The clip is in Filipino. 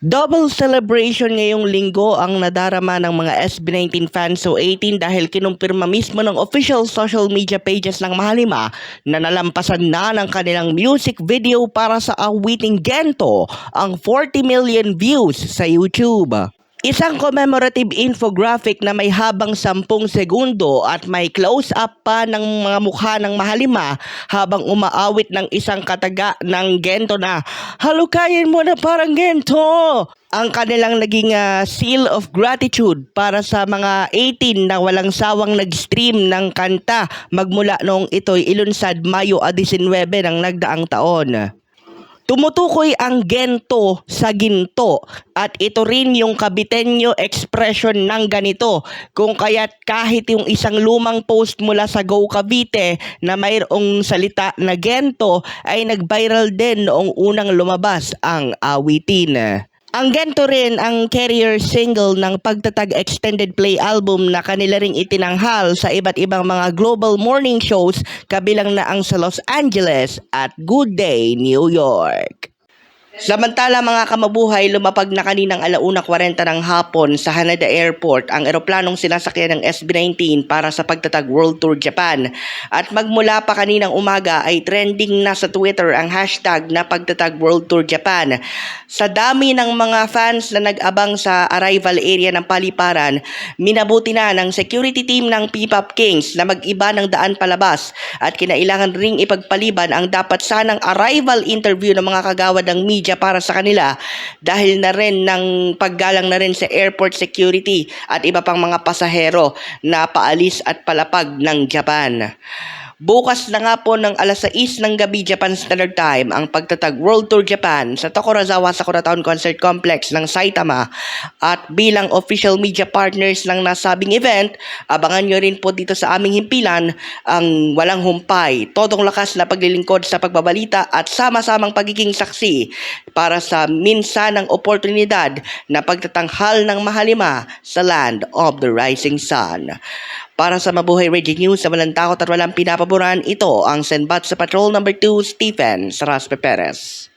Double celebration ngayong linggo ang nadarama ng mga SB19 fans o 18 dahil kinumpirma mismo ng official social media pages ng Mahalima na nalampasan na ng kanilang music video para sa awiting Gento ang 40 million views sa YouTube. Isang commemorative infographic na may habang 10 segundo at may close-up pa ng mga mukha ng Mahalima habang umaawit ng isang kataga ng Gento na "Halukayin mo na parang Gento!" Ang kanilang naging seal of gratitude para sa mga 18 na walang sawang nag-stream ng kanta magmula noong ito'y ilunsad Mayo 19 ng nagdaang taon. Tumutukoy ang Gento sa ginto at ito rin yung Caviteño expression ng ganito kung kaya't kahit yung isang lumang post mula sa Go Cavite na mayroong salita na Gento ay nag-viral din noong unang lumabas ang awitin. Ang Gento rin ang carrier single ng pagtatag extended play album na kanila ring itinanghal sa iba't ibang mga global morning shows kabilang na ang sa Los Angeles at Good Day, New York. Samantala mga kamabuhay, lumapag na kaninang 1:40 ng hapon sa Haneda Airport ang eroplanong sinasakyan ng SB19 para sa pagtatag World Tour Japan. At magmula pa kaninang umaga ay trending na sa Twitter ang hashtag na pagtatag World Tour Japan. Sa dami ng mga fans na nag-abang sa arrival area ng paliparan, minabuti na ng security team ng P-Pop Kings na mag-iba ng daan palabas at kinailangan ring ipagpaliban ang dapat sanang arrival interview ng mga kagawad ng media para sa kanila dahil na rin ng paggalang na rin sa airport security at iba pang mga pasahero na paalis at palapag ng Japan. Bukas na nga po ng 6:00 ng gabi Japan Standard Time ang pagtatag World Tour Japan sa Tokorozawa Sakura Town Concert Complex ng Saitama at bilang official media partners ng nasabing event, abangan nyo rin po dito sa aming himpilan ang walang humpay, todong lakas na paglilingkod sa pagbabalita at sama-samang pagiging saksi para sa minsanang oportunidad na pagtatanghal ng Mahalima sa Land of the Rising Sun. Para sa Mabuhay Radio News na walang takot at walang pinapaboran, ito ang Senbat sa Patrol No. 2, Stephen Saraspe Perez.